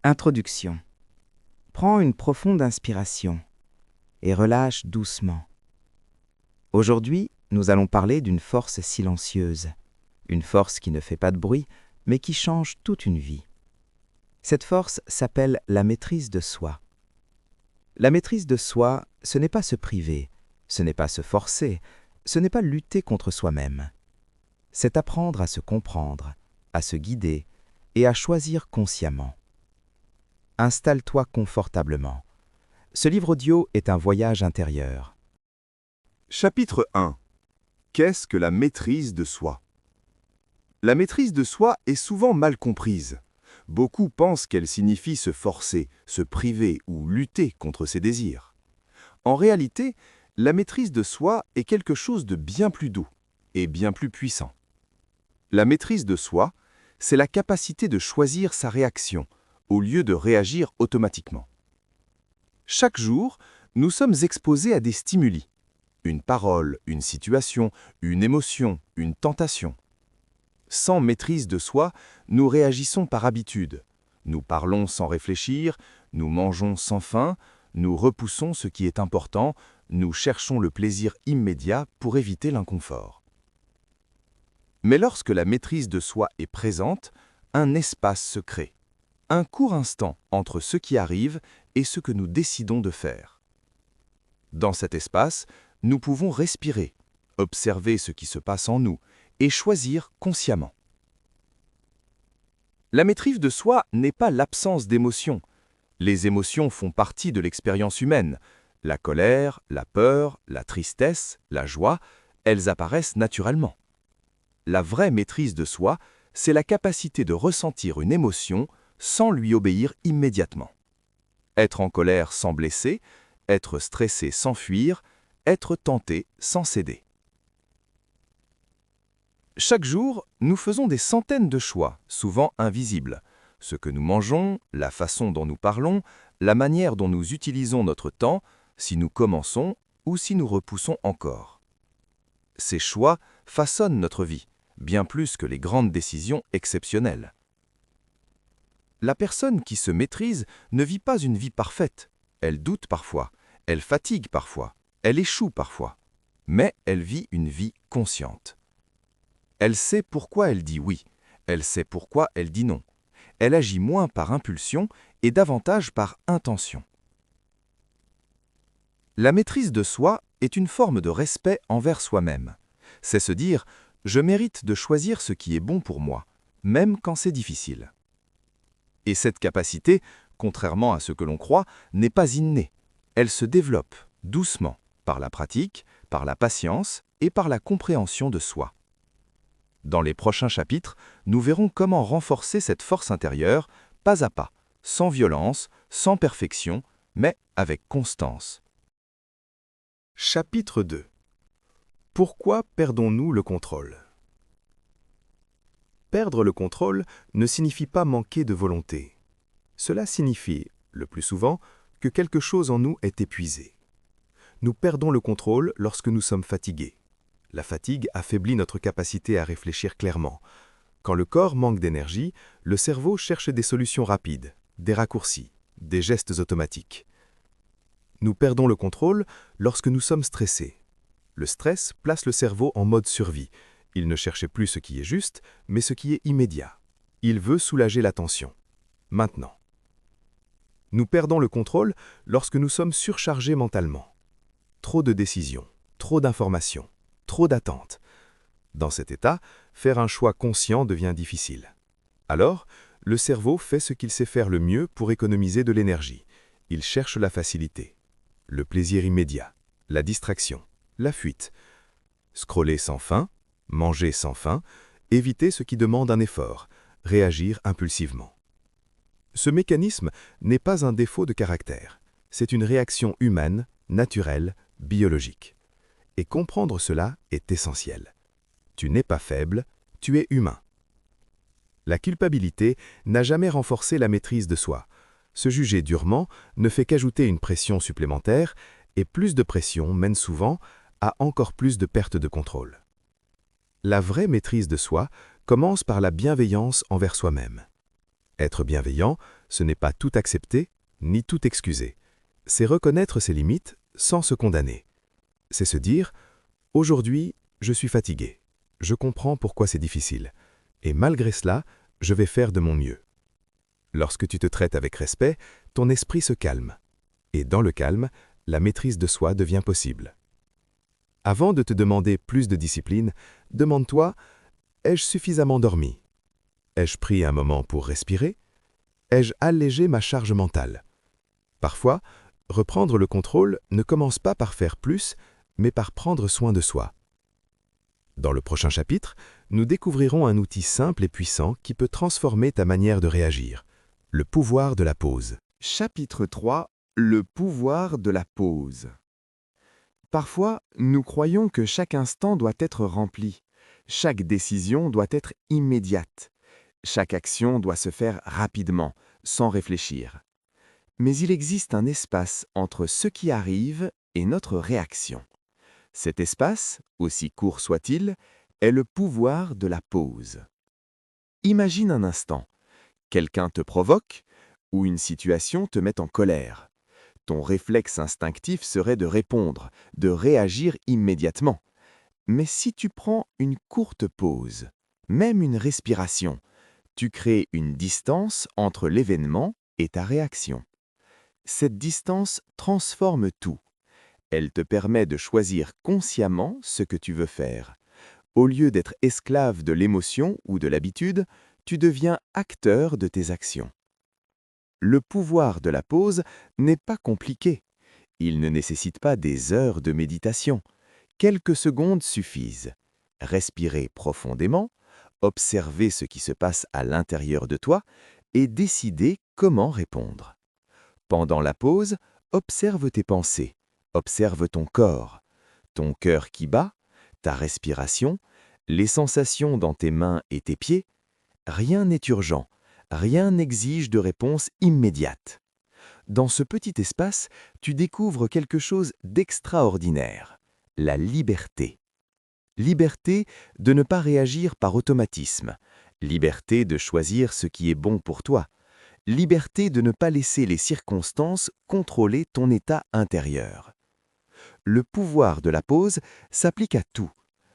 Introduction. Prends une profonde inspiration et relâche doucement. Aujourd'hui, nous allons parler d'une force silencieuse, une force qui ne fait pas de bruit, mais qui change toute une vie. Cette force s'appelle la maîtrise de soi. La maîtrise de soi, ce n'est pas se priver, ce n'est pas se forcer, ce n'est pas lutter contre soi-même. C'est apprendre à se comprendre, à se guider et à choisir consciemment. Installe-toi confortablement. Ce livre audio est un voyage intérieur. Chapitre 1. Qu'est-ce que la maîtrise de soi? La maîtrise de soi est souvent mal comprise. Beaucoup pensent qu'elle signifie se forcer, se priver ou lutter contre ses désirs. En réalité, la maîtrise de soi est quelque chose de bien plus doux et bien plus puissant. La maîtrise de soi, c'est la capacité de choisir sa réaction au lieu de réagir automatiquement. Chaque jour, nous sommes exposés à des stimuli. Une parole, une situation, une émotion, une tentation. Sans maîtrise de soi, nous réagissons par habitude. Nous parlons sans réfléchir, nous mangeons sans faim, nous repoussons ce qui est important, nous cherchons le plaisir immédiat pour éviter l'inconfort. Mais lorsque la maîtrise de soi est présente, un espace se crée. Un court instant entre ce qui arrive et ce que nous décidons de faire. Dans cet espace, nous pouvons respirer, observer ce qui se passe en nous et choisir consciemment. La maîtrise de soi n'est pas l'absence d'émotions. Les émotions font partie de l'expérience humaine. La colère, la peur, la tristesse, la joie, elles apparaissent naturellement. La vraie maîtrise de soi, c'est la capacité de ressentir une émotion sans lui obéir immédiatement. Être en colère sans blesser, être stressé sans fuir, être tenté sans céder. Chaque jour, nous faisons des centaines de choix, souvent invisibles. Ce que nous mangeons, la façon dont nous parlons, la manière dont nous utilisons notre temps, si nous commençons ou si nous repoussons encore. Ces choix façonnent notre vie, bien plus que les grandes décisions exceptionnelles. La personne qui se maîtrise ne vit pas une vie parfaite. Elle doute parfois, elle fatigue parfois, elle échoue parfois. Mais elle vit une vie consciente. Elle sait pourquoi elle dit oui, elle sait pourquoi elle dit non. Elle agit moins par impulsion et davantage par intention. La maîtrise de soi est une forme de respect envers soi-même. C'est se dire « je mérite de choisir ce qui est bon pour moi, même quand c'est difficile ». Et cette capacité, contrairement à ce que l'on croit, n'est pas innée. Elle se développe doucement, par la pratique, par la patience et par la compréhension de soi. Dans les prochains chapitres, nous verrons comment renforcer cette force intérieure, pas à pas, sans violence, sans perfection, mais avec constance. Chapitre 2. Pourquoi perdons-nous le contrôle? Perdre le contrôle ne signifie pas manquer de volonté. Cela signifie, le plus souvent, que quelque chose en nous est épuisé. Nous perdons le contrôle lorsque nous sommes fatigués. La fatigue affaiblit notre capacité à réfléchir clairement. Quand le corps manque d'énergie, le cerveau cherche des solutions rapides, des raccourcis, des gestes automatiques. Nous perdons le contrôle lorsque nous sommes stressés. Le stress place le cerveau en mode survie. Il ne cherche plus ce qui est juste, mais ce qui est immédiat. Il veut soulager la tension. Maintenant. Nous perdons le contrôle lorsque nous sommes surchargés mentalement. Trop de décisions, trop d'informations, trop d'attentes. Dans cet état, faire un choix conscient devient difficile. Alors, le cerveau fait ce qu'il sait faire le mieux pour économiser de l'énergie. Il cherche la facilité, le plaisir immédiat, la distraction, la fuite. Scroller sans fin, manger sans faim, éviter ce qui demande un effort, réagir impulsivement. Ce mécanisme n'est pas un défaut de caractère. C'est une réaction humaine, naturelle, biologique. Et comprendre cela est essentiel. Tu n'es pas faible, tu es humain. La culpabilité n'a jamais renforcé la maîtrise de soi. Se juger durement ne fait qu'ajouter une pression supplémentaire, et plus de pression mène souvent à encore plus de perte de contrôle. La vraie maîtrise de soi commence par la bienveillance envers soi-même. Être bienveillant, ce n'est pas tout accepter, ni tout excuser. C'est reconnaître ses limites sans se condamner. C'est se dire « Aujourd'hui, je suis fatigué. Je comprends pourquoi c'est difficile. Et malgré cela, je vais faire de mon mieux. » Lorsque tu te traites avec respect, ton esprit se calme. Et dans le calme, la maîtrise de soi devient possible. Avant de te demander plus de discipline, demande-toi « Ai-je suffisamment dormi ? Ai-je pris un moment pour respirer ? Ai-je allégé ma charge mentale ?» Parfois, reprendre le contrôle ne commence pas par faire plus, mais par prendre soin de soi. Dans le prochain chapitre, nous découvrirons un outil simple et puissant qui peut transformer ta manière de réagir, le pouvoir de la pause. Chapitre 3. Le pouvoir de la pause. Parfois, nous croyons que chaque instant doit être rempli. Chaque décision doit être immédiate. Chaque action doit se faire rapidement, sans réfléchir. Mais il existe un espace entre ce qui arrive et notre réaction. Cet espace, aussi court soit-il, est le pouvoir de la pause. Imagine un instant. Quelqu'un te provoque ou une situation te met en colère. Ton réflexe instinctif serait de répondre, de réagir immédiatement. Mais si tu prends une courte pause, même une respiration, tu crées une distance entre l'événement et ta réaction. Cette distance transforme tout. Elle te permet de choisir consciemment ce que tu veux faire. Au lieu d'être esclave de l'émotion ou de l'habitude, tu deviens acteur de tes actions. Le pouvoir de la pause n'est pas compliqué. Il ne nécessite pas des heures de méditation. Quelques secondes suffisent. Respirer profondément, observer ce qui se passe à l'intérieur de toi et décider comment répondre. Pendant la pause, observe tes pensées, observe ton cœur qui bat, ta respiration, les sensations dans tes mains et tes pieds. Rien n'est urgent, rien n'exige de réponse immédiate. Dans ce petit espace, tu découvres quelque chose d'extraordinaire, la liberté. Liberté de ne pas réagir par automatisme, liberté de choisir ce qui est bon pour toi, liberté de ne pas laisser les circonstances contrôler ton état intérieur. Le pouvoir de la pause s'applique à tout,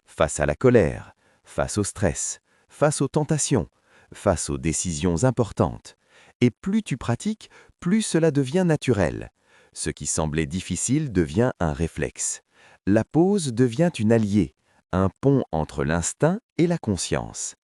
face à la colère, face au stress, face aux tentations, face aux décisions importantes. Et plus tu pratiques, plus cela devient naturel. Ce qui semblait difficile devient un réflexe. La pause devient une alliée, un pont entre l'instinct et la conscience.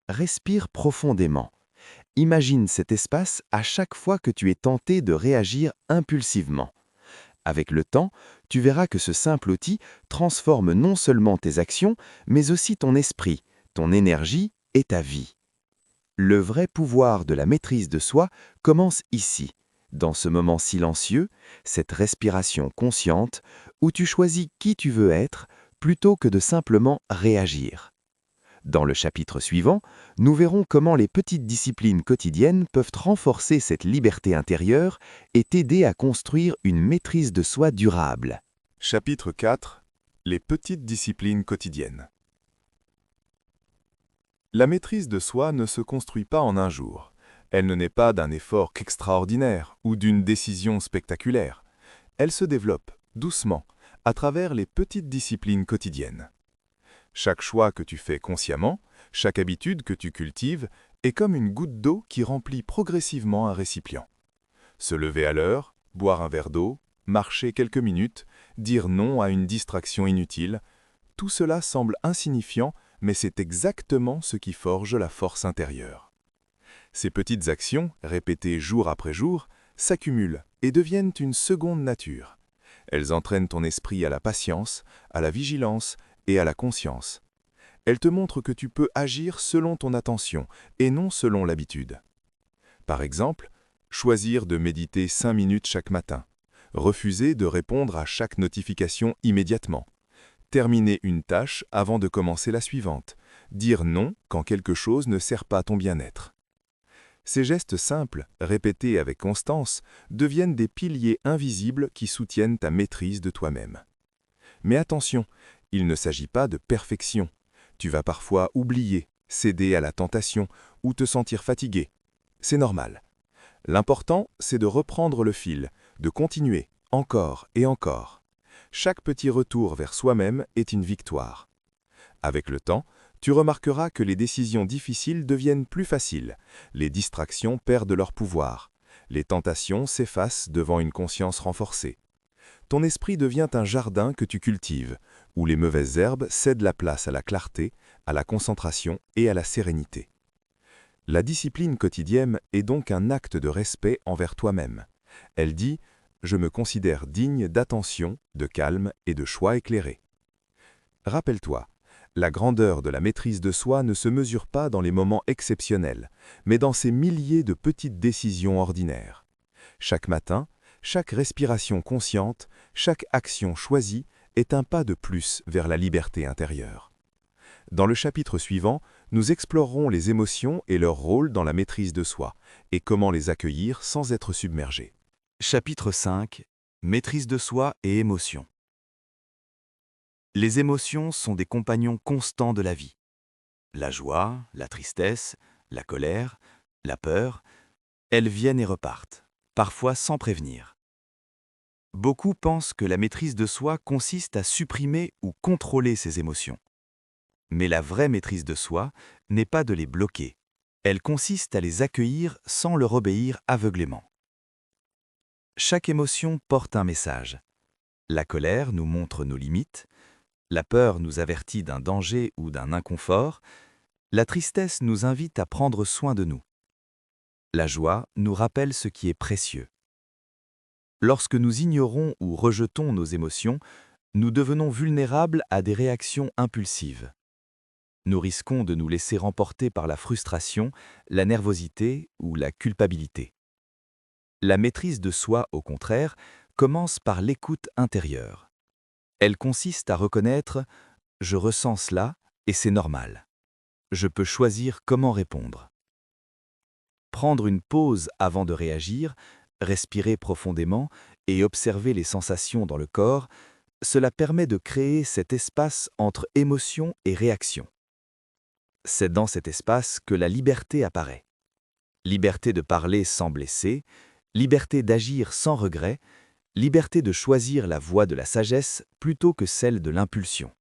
Respire profondément. Imagine cet espace à chaque fois que tu es tenté de réagir impulsivement. Avec le temps, tu verras que ce simple outil transforme non seulement tes actions, mais aussi ton esprit, ton énergie et ta vie. Le vrai pouvoir de la maîtrise de soi commence ici, dans ce moment silencieux, cette respiration consciente, où tu choisis qui tu veux être, plutôt que de simplement réagir. Dans le chapitre suivant, nous verrons comment les petites disciplines quotidiennes peuvent renforcer cette liberté intérieure et t'aider à construire une maîtrise de soi durable. Chapitre 4. Les petites disciplines quotidiennes. La maîtrise de soi ne se construit pas en un jour. Elle ne naît pas d'un effort extraordinaire ou d'une décision spectaculaire. Elle se développe doucement à travers les petites disciplines quotidiennes. Chaque choix que tu fais consciemment, chaque habitude que tu cultives, est comme une goutte d'eau qui remplit progressivement un récipient. Se lever à l'heure, boire un verre d'eau, marcher quelques minutes, dire non à une distraction inutile, tout cela semble insignifiant, mais c'est exactement ce qui forge la force intérieure. Ces petites actions, répétées jour après jour, s'accumulent et deviennent une seconde nature. Elles entraînent ton esprit à la patience, à la vigilance et à la conscience. Elles te montrent que tu peux agir selon ton attention et non selon l'habitude. Par exemple, choisir de méditer 5 minutes chaque matin, refuser de répondre à chaque notification immédiatement, terminer une tâche avant de commencer la suivante, dire non quand quelque chose ne sert pas ton bien-être. Ces gestes simples, répétés avec constance, deviennent des piliers invisibles qui soutiennent ta maîtrise de toi-même. Mais attention, il ne s'agit pas de perfection. Tu vas parfois oublier, céder à la tentation ou te sentir fatigué. C'est normal. L'important, c'est de reprendre le fil, de continuer, encore et encore. Chaque petit retour vers soi-même est une victoire. Avec le temps, tu remarqueras que les décisions difficiles deviennent plus faciles, les distractions perdent leur pouvoir, les tentations s'effacent devant une conscience renforcée. Ton esprit devient un jardin que tu cultives, où les mauvaises herbes cèdent la place à la clarté, à la concentration et à la sérénité. La discipline quotidienne est donc un acte de respect envers toi-même. Elle dit « Je me considère digne d'attention, de calme et de choix éclairés ». Rappelle-toi, la grandeur de la maîtrise de soi ne se mesure pas dans les moments exceptionnels, mais dans ces milliers de petites décisions ordinaires. Chaque matin, chaque respiration consciente, chaque action choisie est un pas de plus vers la liberté intérieure. Dans le chapitre suivant, nous explorerons les émotions et leur rôle dans la maîtrise de soi, et comment les accueillir sans être submergés. Chapitre 5 – Maîtrise de soi et émotions. Les émotions sont des compagnons constants de la vie. La joie, la tristesse, la colère, la peur, elles viennent et repartent, parfois sans prévenir. Beaucoup pensent que la maîtrise de soi consiste à supprimer ou contrôler ces émotions. Mais la vraie maîtrise de soi n'est pas de les bloquer. Elle consiste à les accueillir sans leur obéir aveuglément. Chaque émotion porte un message. La colère nous montre nos limites, la peur nous avertit d'un danger ou d'un inconfort, la tristesse nous invite à prendre soin de nous. La joie nous rappelle ce qui est précieux. Lorsque nous ignorons ou rejetons nos émotions, nous devenons vulnérables à des réactions impulsives. Nous risquons de nous laisser remporter par la frustration, la nervosité ou la culpabilité. La maîtrise de soi, au contraire, commence par l'écoute intérieure. Elle consiste à reconnaître « je ressens cela et c'est normal ». Je peux choisir comment répondre. Prendre une pause avant de réagir, respirer profondément et observer les sensations dans le corps, cela permet de créer cet espace entre émotion et réaction. C'est dans cet espace que la liberté apparaît. Liberté de parler sans blesser, liberté d'agir sans regret, liberté de choisir la voie de la sagesse plutôt que celle de l'impulsion.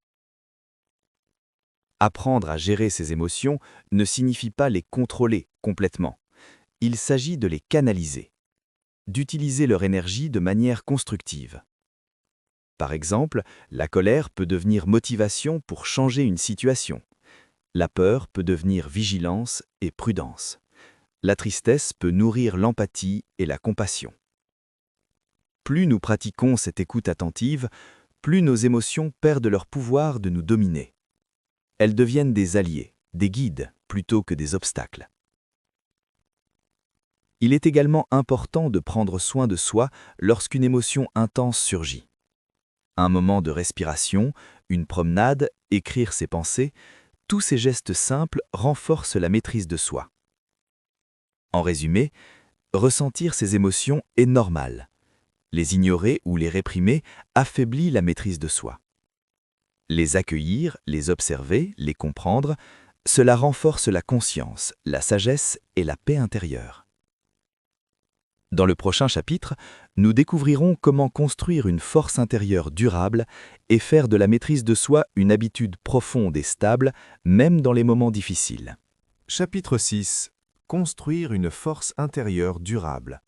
Apprendre à gérer ses émotions ne signifie pas les contrôler complètement. Il s'agit de les canaliser, d'utiliser leur énergie de manière constructive. Par exemple, la colère peut devenir motivation pour changer une situation. La peur peut devenir vigilance et prudence. La tristesse peut nourrir l'empathie et la compassion. Plus nous pratiquons cette écoute attentive, plus nos émotions perdent leur pouvoir de nous dominer. Elles deviennent des alliés, des guides, plutôt que des obstacles. Il est également important de prendre soin de soi lorsqu'une émotion intense surgit. Un moment de respiration, une promenade, écrire ses pensées, tous ces gestes simples renforcent la maîtrise de soi. En résumé, ressentir ces émotions est normal. Les ignorer ou les réprimer affaiblit la maîtrise de soi. Les accueillir, les observer, les comprendre, cela renforce la conscience, la sagesse et la paix intérieure. Dans le prochain chapitre, nous découvrirons comment construire une force intérieure durable et faire de la maîtrise de soi une habitude profonde et stable, même dans les moments difficiles. Chapitre 6 – Construire une force intérieure durable.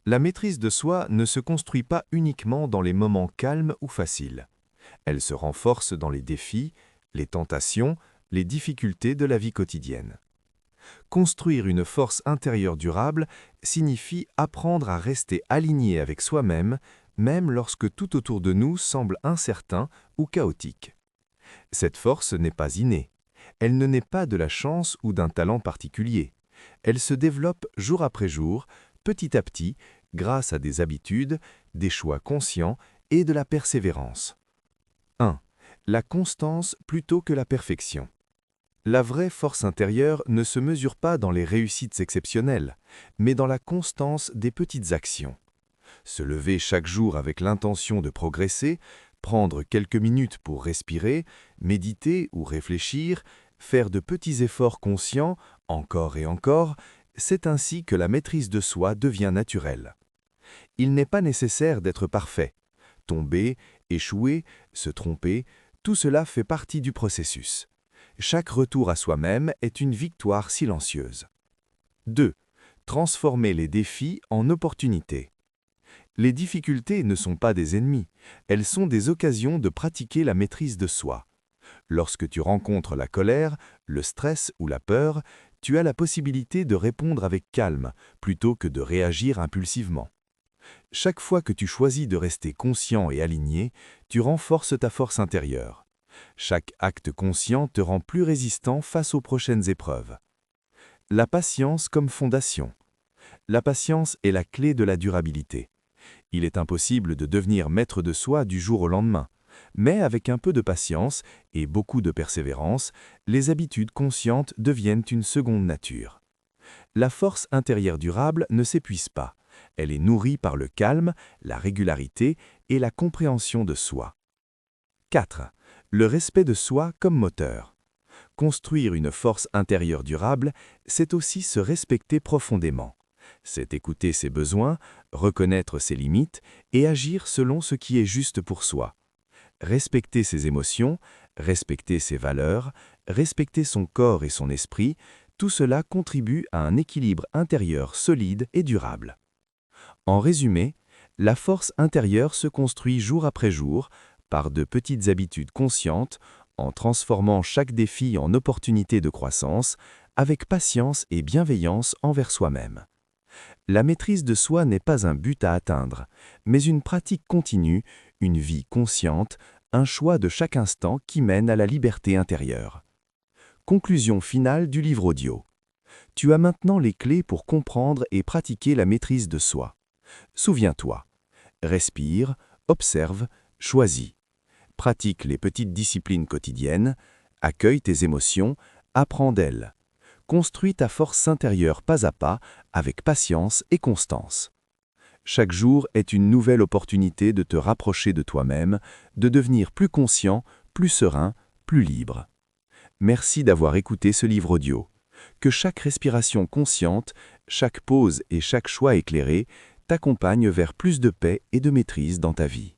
La maîtrise de soi ne se construit pas uniquement dans les moments calmes ou faciles. Elle se renforce dans les défis, les tentations, les difficultés de la vie quotidienne. Construire une force intérieure durable signifie apprendre à rester aligné avec soi-même, même lorsque tout autour de nous semble incertain ou chaotique. Cette force n'est pas innée. Elle ne naît pas de la chance ou d'un talent particulier. Elle se développe jour après jour, petit à petit, grâce à des habitudes, des choix conscients et de la persévérance. 1. La constance plutôt que la perfection. La vraie force intérieure ne se mesure pas dans les réussites exceptionnelles, mais dans la constance des petites actions. Se lever chaque jour avec l'intention de progresser, prendre quelques minutes pour respirer, méditer ou réfléchir, faire de petits efforts conscients, encore et encore, C'est ainsi que la maîtrise de soi devient naturelle. Il n'est pas nécessaire d'être parfait. Tomber, échouer, se tromper, tout cela fait partie du processus. Chaque retour à soi-même est une victoire silencieuse. 2. Transformer les défis en opportunités. Les difficultés ne sont pas des ennemis, elles sont des occasions de pratiquer la maîtrise de soi. Lorsque tu rencontres la colère, le stress ou la peur, tu as la possibilité de répondre avec calme plutôt que de réagir impulsivement. Chaque fois que tu choisis de rester conscient et aligné, tu renforces ta force intérieure. Chaque acte conscient te rend plus résistant face aux prochaines épreuves. La patience comme fondation. La patience est la clé de la durabilité. Il est impossible de devenir maître de soi du jour au lendemain. Mais avec un peu de patience et beaucoup de persévérance, les habitudes conscientes deviennent une seconde nature. La force intérieure durable ne s'épuise pas. Elle est nourrie par le calme, la régularité et la compréhension de soi. 4. Le respect de soi comme moteur. Construire une force intérieure durable, c'est aussi se respecter profondément. C'est écouter ses besoins, reconnaître ses limites et agir selon ce qui est juste pour soi. Respecter ses émotions, respecter ses valeurs, respecter son corps et son esprit, tout cela contribue à un équilibre intérieur solide et durable. En résumé, la force intérieure se construit jour après jour par de petites habitudes conscientes, en transformant chaque défi en opportunité de croissance, avec patience et bienveillance envers soi-même. La maîtrise de soi n'est pas un but à atteindre, mais une pratique continue, une vie consciente, un choix de chaque instant qui mène à la liberté intérieure. Conclusion finale du livre audio. Tu as maintenant les clés pour comprendre et pratiquer la maîtrise de soi. Souviens-toi. Respire, observe, choisis. Pratique les petites disciplines quotidiennes, accueille tes émotions, apprends d'elles. Construis ta force intérieure pas à pas, avec patience et constance. Chaque jour est une nouvelle opportunité de te rapprocher de toi-même, de devenir plus conscient, plus serein, plus libre. Merci d'avoir écouté ce livre audio. Que chaque respiration consciente, chaque pause et chaque choix éclairé t'accompagnent vers plus de paix et de maîtrise dans ta vie.